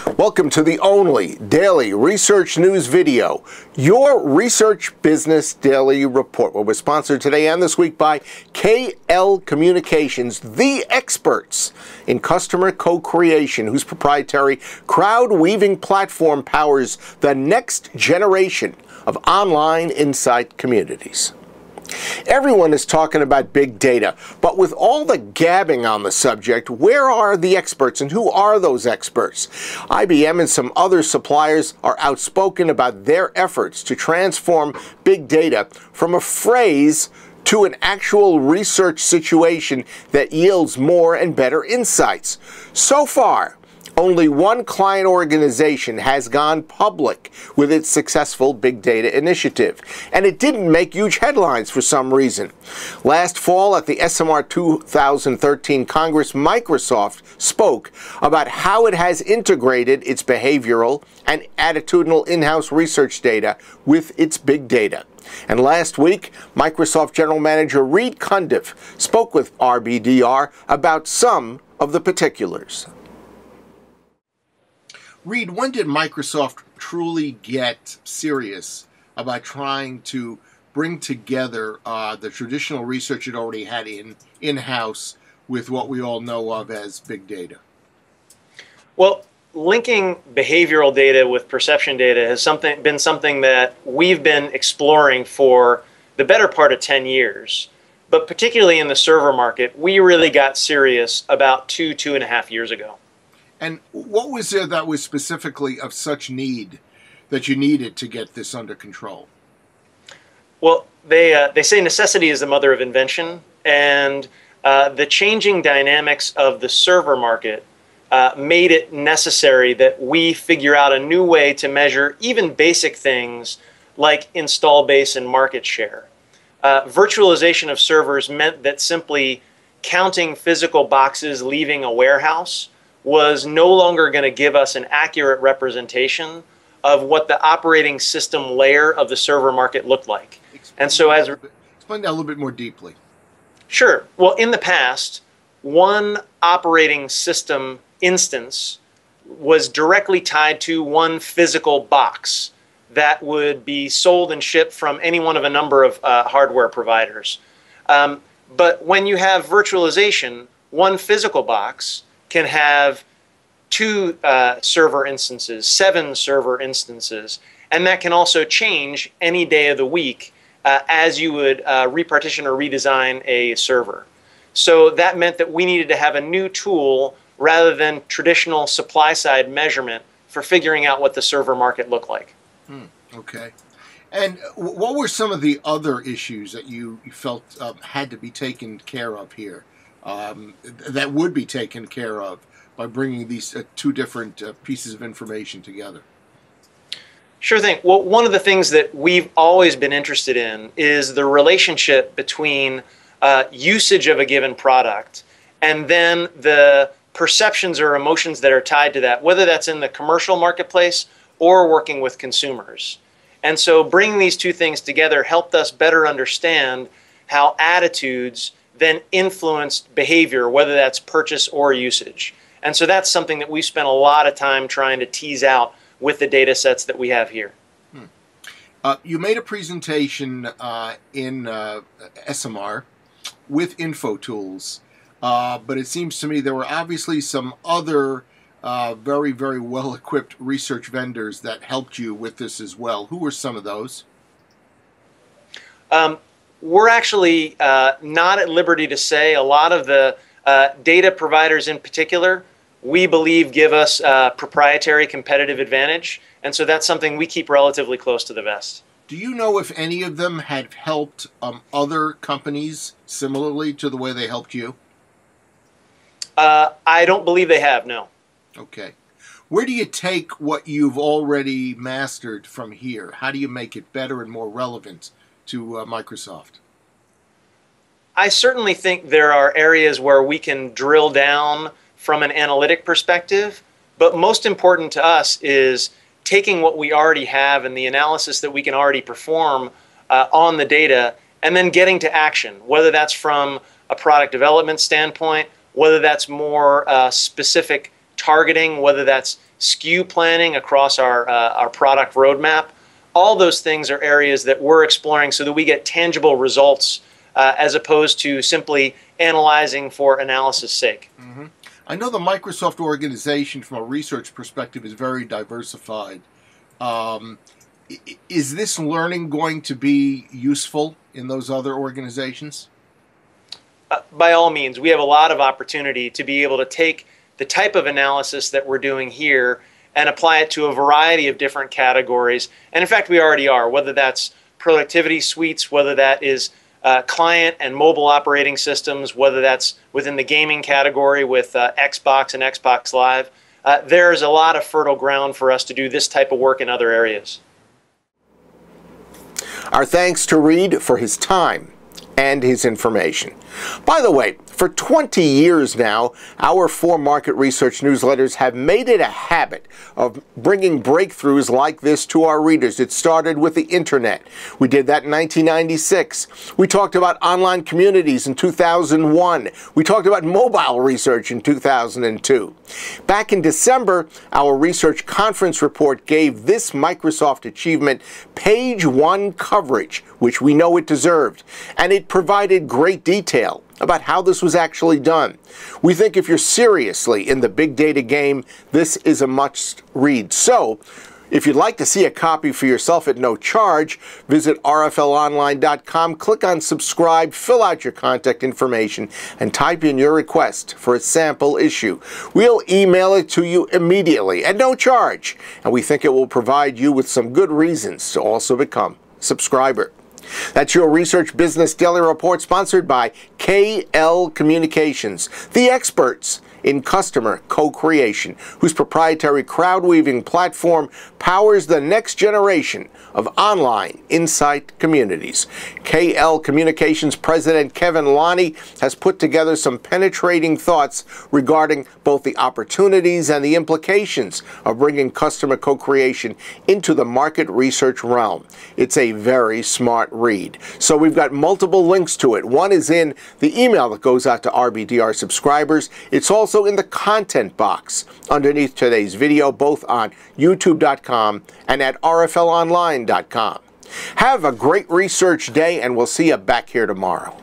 Welcome to the only daily research news video, your Research Business Daily Report. We're sponsored today and this week by KL Communications, the experts in customer co-creation, whose proprietary CrowdWeaving platform powers the next generation of online insight communities. Everyone is talking about big data, but with all the gabbing on the subject, where are the experts and who are those experts? IBM and some other suppliers are outspoken about their efforts to transform big data from a phrase to an actual research situation that yields more and better insights. So far, only one client organization has gone public with its successful big data initiative, and it didn't make huge headlines for some reason. Last fall at the ESOMAR 2013 Congress, Microsoft spoke about how it has integrated its behavioral and attitudinal in-house research data with its big data. And last week, Microsoft General Manager Reed Cundiff spoke with RBDR about some of the particulars. Reed, when did Microsoft truly get serious about trying to bring together the traditional research it already had in-house with what we all know of as big data? Well, linking behavioral data with perception data has been something that we've been exploring for the better part of 10 years. But particularly in the server market, we really got serious about two and a half years ago. And what was there that was specifically of such need that you needed to get this under control? Well, they say necessity is the mother of invention, and the changing dynamics of the server market made it necessary that we figure out a new way to measure even basic things like install base and market share. Virtualization of servers meant that simply counting physical boxes leaving a warehouse was no longer going to give us an accurate representation of what the operating system layer of the server market looked like. Explain that a little bit more deeply. Sure. Well, in the past, one operating system instance was directly tied to one physical box that would be sold and shipped from any one of a number of hardware providers. But when you have virtualization, one physical box can have 2 server instances, 7 server instances, and that can also change any day of the week as you would repartition or redesign a server. So that meant that we needed to have a new tool rather than traditional supply-side measurement for figuring out what the server market looked like. Okay. And what were some of the other issues that you felt had to be taken care of here? That would be taken care of by bringing these two different pieces of information together? Sure thing. Well, one of the things that we've always been interested in is the relationship between usage of a given product and then the perceptions or emotions that are tied to that, whether that's in the commercial marketplace or working with consumers. And so bringing these two things together helped us better understand how attitudes then influenced behavior, whether that's purchase or usage. And so that's something that we've spent a lot of time trying to tease out with the data sets that we have here. You made a presentation in ESOMAR with InfoTools, but it seems to me there were obviously some other very, very well-equipped research vendors that helped you with this as well. Who were some of those? We're actually not at liberty to say. A lot of the data providers in particular, we believe give us proprietary competitive advantage, and so that's something we keep relatively close to the vest. Do you know if any of them had helped other companies similarly to the way they helped you? I don't believe they have, no. Okay. Where do you take what you've already mastered from here? How do you make it better and more relevant to Microsoft? I certainly think there are areas where we can drill down from an analytic perspective, but most important to us is taking what we already have and the analysis that we can already perform on the data and then getting to action, whether that's from a product development standpoint, whether that's more specific targeting, whether that's SKU planning across our product roadmap. All those things are areas that we're exploring so that we get tangible results as opposed to simply analyzing for analysis' sake. Mm-hmm. I know the Microsoft organization from a research perspective is very diversified. Is this learning going to be useful in those other organizations? By all means, we have a lot of opportunity to be able to take the type of analysis that we're doing here and apply it to a variety of different categories. And in fact, we already are, whether that's productivity suites, whether that is client and mobile operating systems, whether that's within the gaming category with Xbox and Xbox Live. There's a lot of fertile ground for us to do this type of work in other areas. Our thanks to Reed for his time and his information. By the way, for 20 years now, our 4 market research newsletters have made it a habit of bringing breakthroughs like this to our readers. It started with the internet. We did that in 1996. We talked about online communities in 2001. We talked about mobile research in 2002. Back in December, our research conference report gave this Microsoft achievement page 1 coverage, which we know it deserved, and it provided great detail about how this was actually done. We think if you're seriously in the big data game, this is a must read. So, if you'd like to see a copy for yourself at no charge, visit rflonline.com, click on subscribe, fill out your contact information, and type in your request for a sample issue. We'll email it to you immediately at no charge, and we think it will provide you with some good reasons to also become a subscriber. That's your Research Business Daily Report, sponsored by KL Communications, the experts in customer co-creation, whose proprietary CrowdWeaving platform powers the next generation of online insight communities. KL Communications President Kevin Lonnie has put together some penetrating thoughts regarding both the opportunities and the implications of bringing customer co-creation into the market research realm. It's a very smart read. So we've got multiple links to it. One is in the email that goes out to RBDR subscribers. It's also in the content box underneath today's video, both on youtube.com and at rflonline.com. Have a great research day, and we'll see you back here tomorrow.